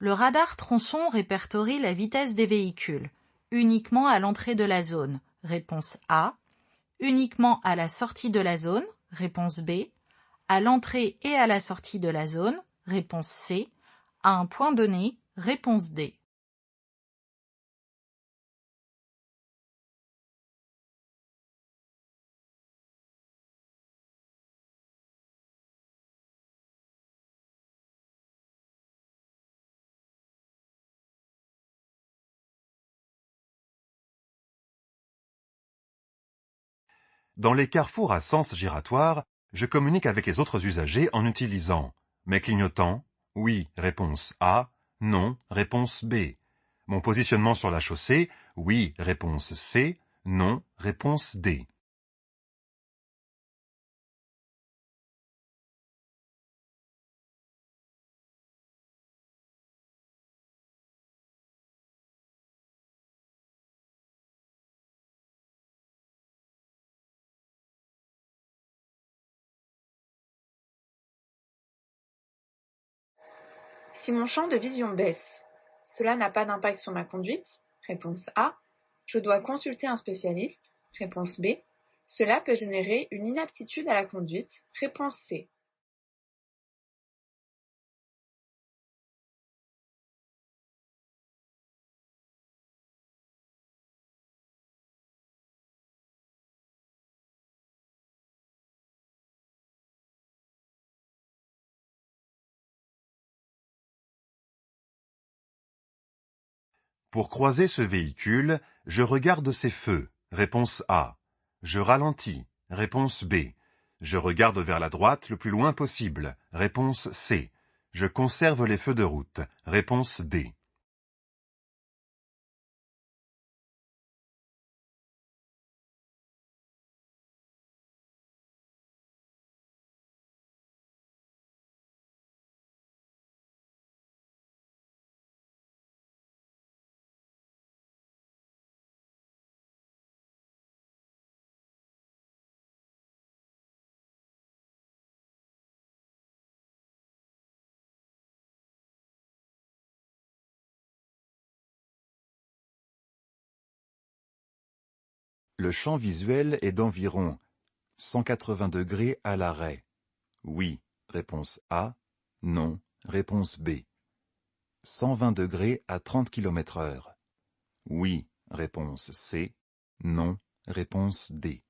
Le radar tronçon répertorie la vitesse des véhicules, uniquement à l'entrée de la zone, réponse A, uniquement à la sortie de la zone, réponse B, à l'entrée et à la sortie de la zone, réponse C, à un point donné, réponse D. Dans les carrefours à sens giratoire, je communique avec les autres usagers en utilisant mes clignotants, oui, réponse A, non, réponse B. Mon positionnement sur la chaussée, oui, réponse C, non, réponse D. Si mon champ de vision baisse, cela n'a pas d'impact sur ma conduite? Réponse A. Je dois consulter un spécialiste. Réponse B. Cela peut générer une inaptitude à la conduite. Réponse C. Pour croiser ce véhicule, je regarde ses feux. Réponse A. Je ralentis. Réponse B. Je regarde vers la droite le plus loin possible. Réponse C. Je conserve les feux de route. Réponse D. Le champ visuel est d'environ 180 degrés à l'arrêt. Oui, réponse A. Non, réponse B. 120 degrés à 30 km/h. Oui, réponse C. Non, réponse D.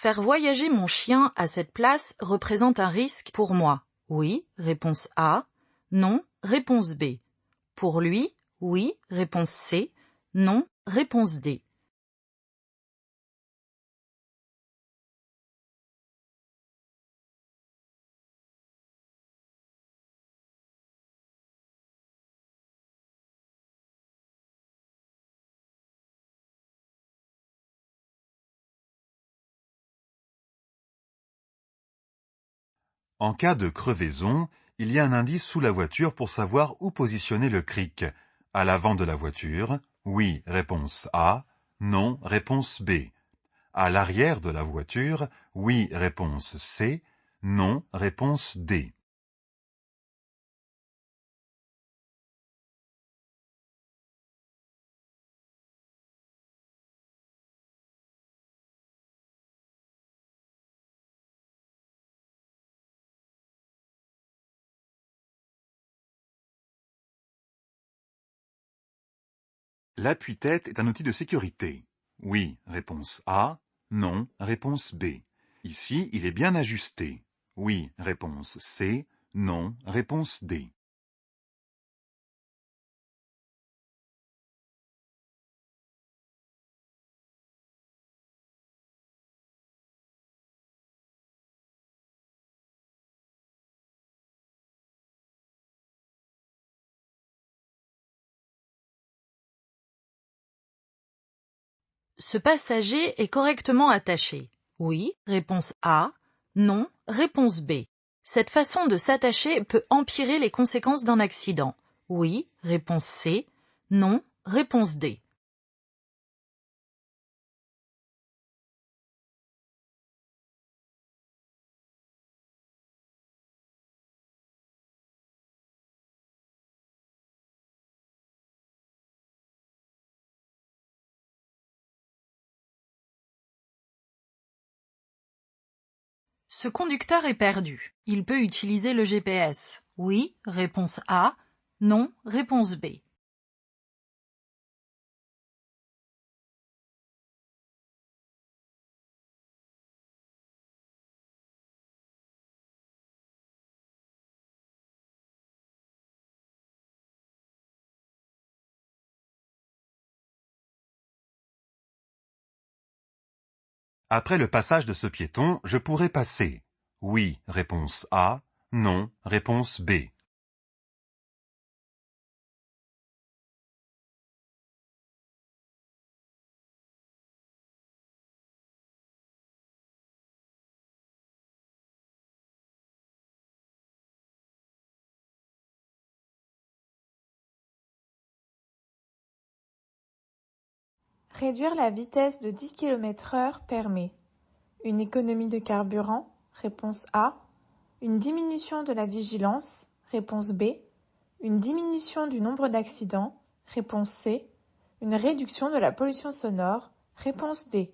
Faire voyager mon chien à cette place représente un risque pour moi. Oui, réponse A. Non, réponse B. Pour lui, oui, réponse C. Non, réponse D. En cas de crevaison, il y a un indice sous la voiture pour savoir où positionner le cric. À l'avant de la voiture, oui, réponse A. Non, réponse B. À l'arrière de la voiture, oui, réponse C. Non, réponse D. L'appui-tête est un outil de sécurité. Oui, réponse A. Non, réponse B. Ici, il est bien ajusté. Oui, réponse C. Non, réponse D. Ce passager est correctement attaché. Oui, réponse A. Non, réponse B. Cette façon de s'attacher peut empirer les conséquences d'un accident. Oui, réponse C. Non, réponse D. Ce conducteur est perdu. Il peut utiliser le GPS. Oui, réponse A. Non, réponse B. Après le passage de ce piéton, je pourrais passer. Oui, réponse A. Non, réponse B. Réduire la vitesse de 10 km/h permet une économie de carburant, réponse A, une diminution de la vigilance, réponse B, une diminution du nombre d'accidents, réponse C, une réduction de la pollution sonore, réponse D.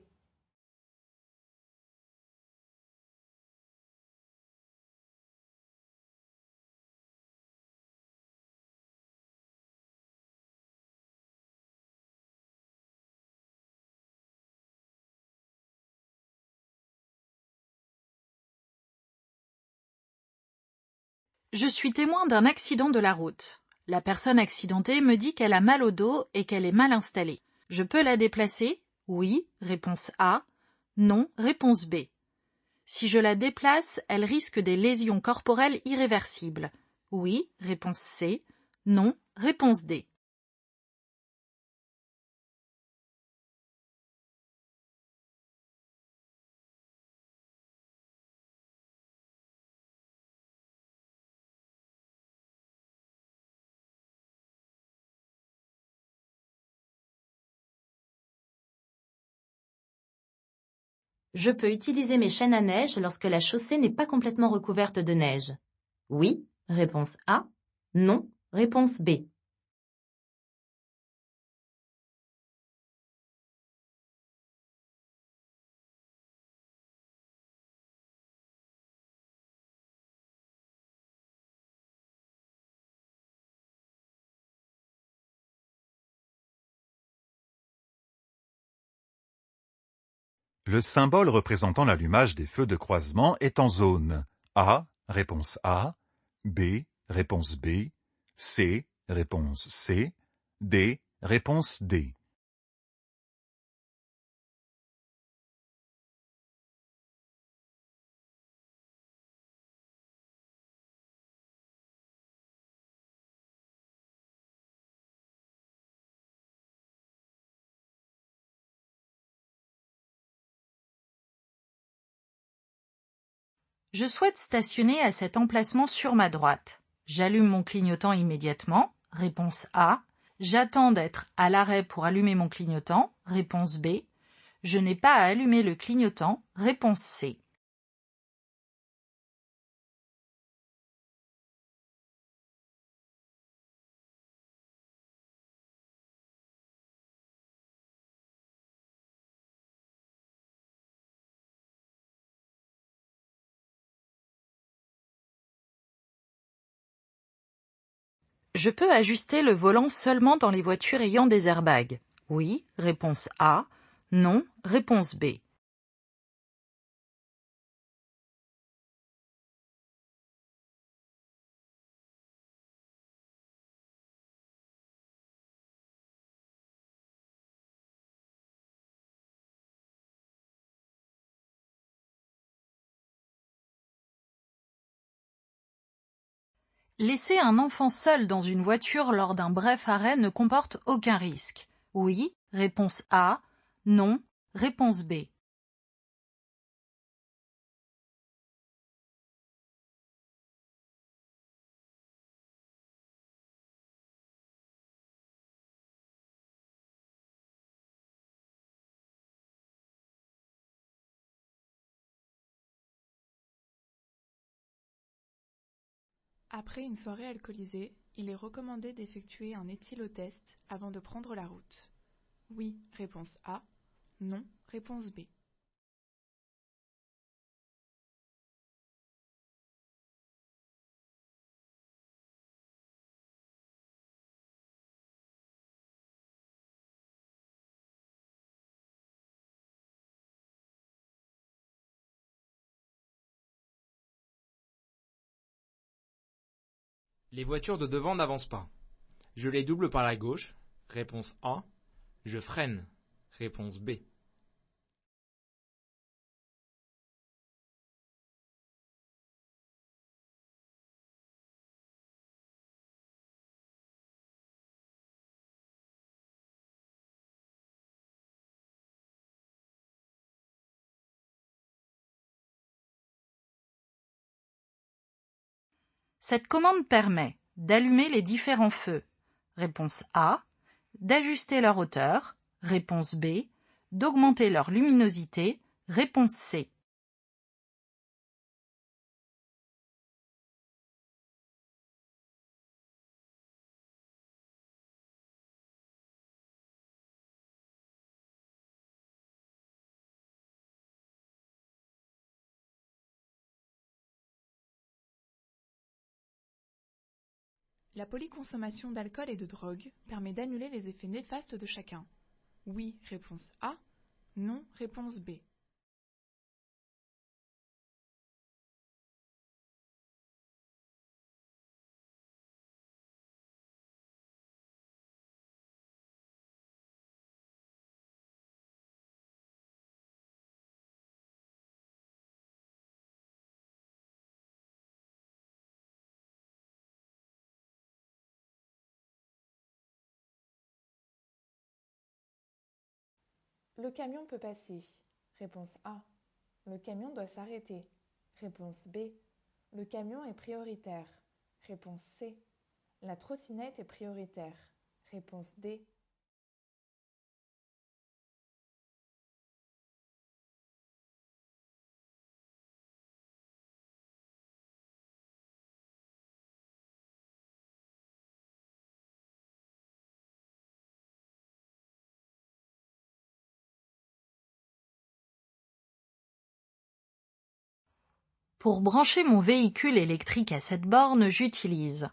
Je suis témoin d'un accident de la route. La personne accidentée me dit qu'elle a mal au dos et qu'elle est mal installée. Je peux la déplacer? Oui, réponse A. Non, réponse B. Si je la déplace, elle risque des lésions corporelles irréversibles. Oui, réponse C. Non, réponse D. Je peux utiliser mes chaînes à neige lorsque la chaussée n'est pas complètement recouverte de neige. Oui, réponse A. Non, réponse B. Le symbole représentant l'allumage des feux de croisement est en zone. A, réponse A. B, réponse B. C, réponse C. D, réponse D. Je souhaite stationner à cet emplacement sur ma droite. J'allume mon clignotant immédiatement. Réponse A. J'attends d'être à l'arrêt pour allumer mon clignotant. Réponse B. Je n'ai pas à allumer le clignotant. Réponse C. Je peux ajuster le volant seulement dans les voitures ayant des airbags. Oui, réponse A. Non, réponse B. Laisser un enfant seul dans une voiture lors d'un bref arrêt ne comporte aucun risque. Oui, réponse A. Non, réponse B. Après une soirée alcoolisée, il est recommandé d'effectuer un éthylotest avant de prendre la route. Oui, réponse A. Non, réponse B. Les voitures de devant n'avancent pas. Je les double par la gauche. Réponse A. Je freine. Réponse B. Cette commande permet d'allumer les différents feux. Réponse A. D'ajuster leur hauteur. Réponse B. D'augmenter leur luminosité. Réponse C. La polyconsommation d'alcool et de drogue permet d'annuler les effets néfastes de chacun. Oui, réponse A. Non, réponse B. Le camion peut passer. Réponse A. Le camion doit s'arrêter. Réponse B. Le camion est prioritaire. Réponse C. La trottinette est prioritaire. Réponse D. Pour brancher mon véhicule électrique à cette borne, j'utilise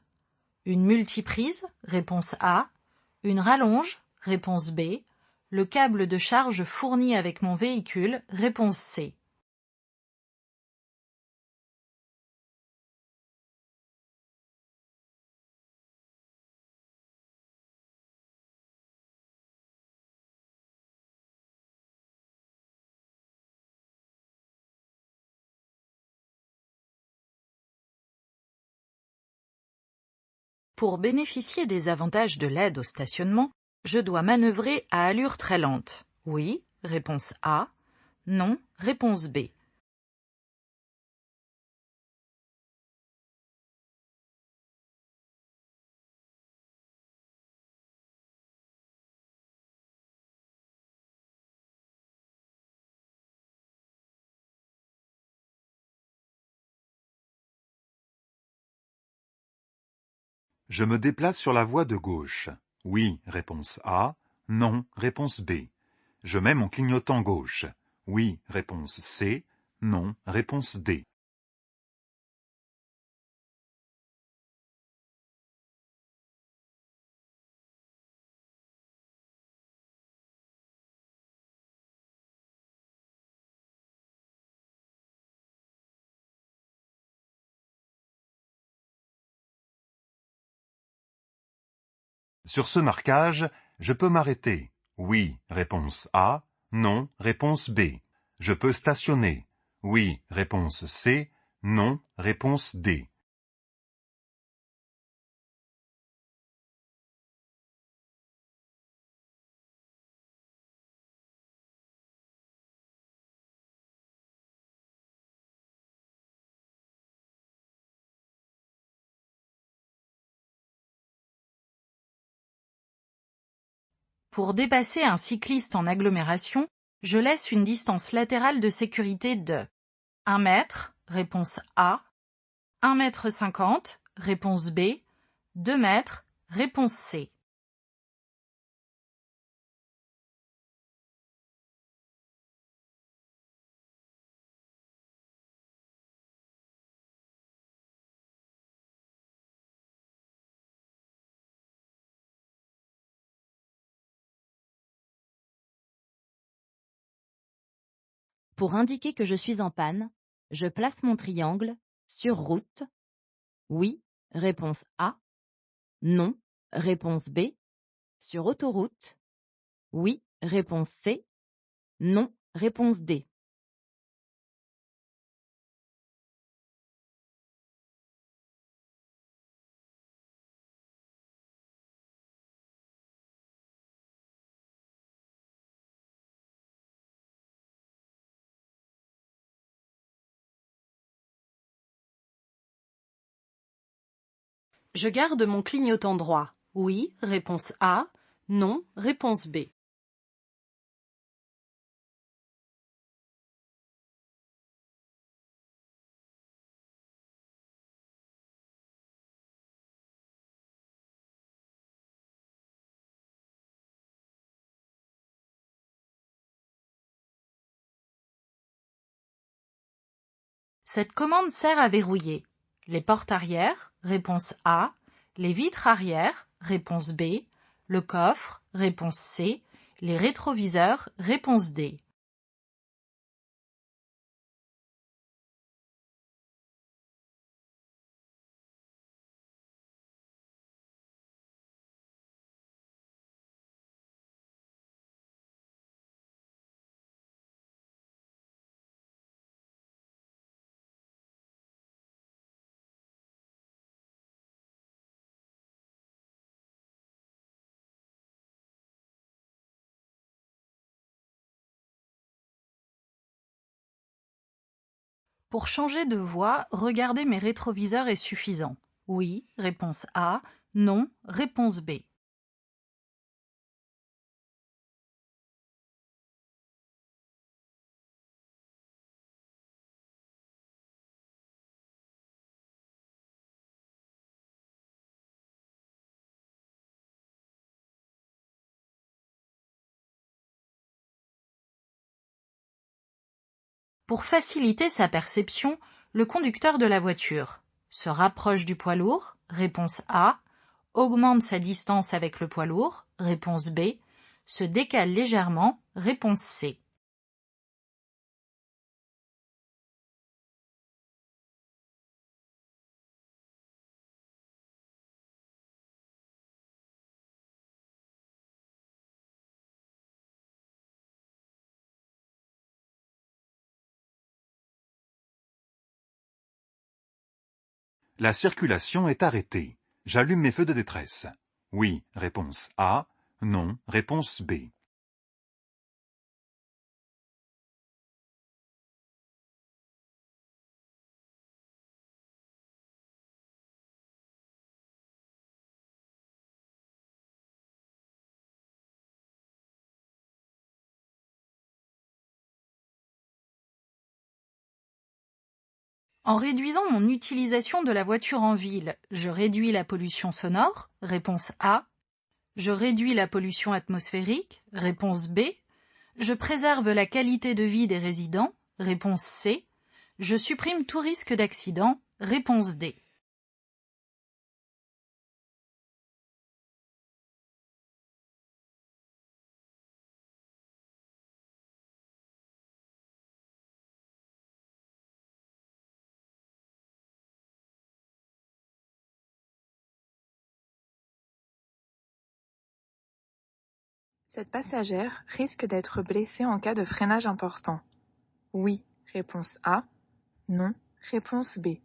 une multiprise, réponse A, une rallonge, réponse B, le câble de charge fourni avec mon véhicule, réponse C. Pour bénéficier des avantages de l'aide au stationnement, je dois manœuvrer à allure très lente. Oui, réponse A. Non, réponse B. Je me déplace sur la voie de gauche. Oui, réponse A. Non, réponse B. Je mets mon clignotant gauche. Oui, réponse C. Non, réponse D. Sur ce marquage, je peux m'arrêter. Oui, réponse A. Non, réponse B. Je peux stationner. Oui, réponse C. Non, réponse D. Pour dépasser un cycliste en agglomération, je laisse une distance latérale de sécurité de 1 mètre, réponse A, 1 mètre 50, Réponse B. 2 mètres. Réponse C. Pour indiquer que je suis en panne, je place mon triangle sur route. Oui, réponse A. Non, réponse B. Sur autoroute. Oui, réponse C. Non, réponse D. Je garde mon clignotant droit. Oui, réponse A. Non, réponse B. Cette commande sert à verrouiller les portes arrière, réponse A, les vitres arrière, réponse B, le coffre, réponse C, les rétroviseurs, réponse D. Pour changer de voie, regarder mes rétroviseurs est suffisant. Oui, réponse A. Non, réponse B. Pour faciliter sa perception, le conducteur de la voiture se rapproche du poids lourd, réponse A, augmente sa distance avec le poids lourd, réponse B, se décale légèrement, réponse C. La circulation est arrêtée. J'allume mes feux de détresse. Oui, réponse A. Non, réponse B. En réduisant mon utilisation de la voiture en ville, je réduis la pollution sonore, réponse A. Je réduis la pollution atmosphérique, réponse B. Je préserve la qualité de vie des résidents, réponse C. Je supprime tout risque d'accident, réponse D. Cette passagère risque d'être blessée en cas de freinage important. Oui, réponse A. Non, réponse B.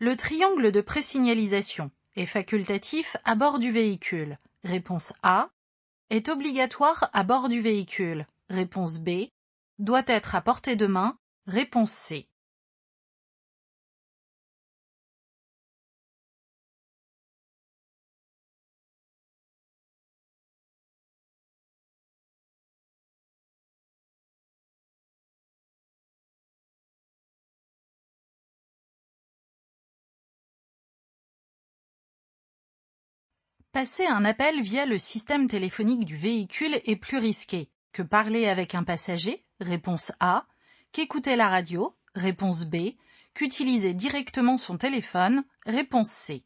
Le triangle de présignalisation est facultatif à bord du véhicule. Réponse A. Est obligatoire à bord du véhicule. Réponse B. doit être à portée de main, réponse C. Passer un appel via le système téléphonique du véhicule est plus risqué que parler avec un passager, réponse A, qu'écouter la radio, réponse B, qu'utiliser directement son téléphone, réponse C.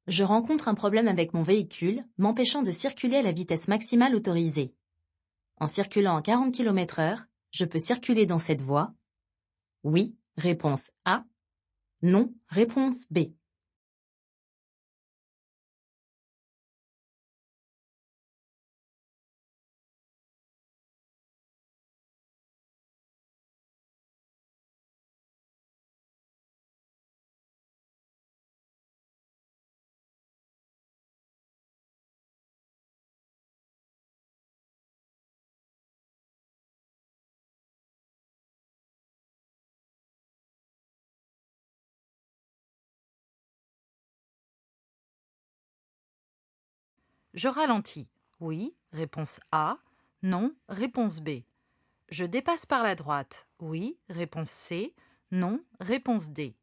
Je rencontre un problème avec mon véhicule, m'empêchant de circuler à la vitesse maximale autorisée. En circulant à 40 km/h, je peux circuler dans cette voie. Oui, réponse A. Non, réponse B. Je ralentis. Oui, réponse A. Non, réponse B. Je dépasse par la droite. Oui, réponse C. Non, réponse D.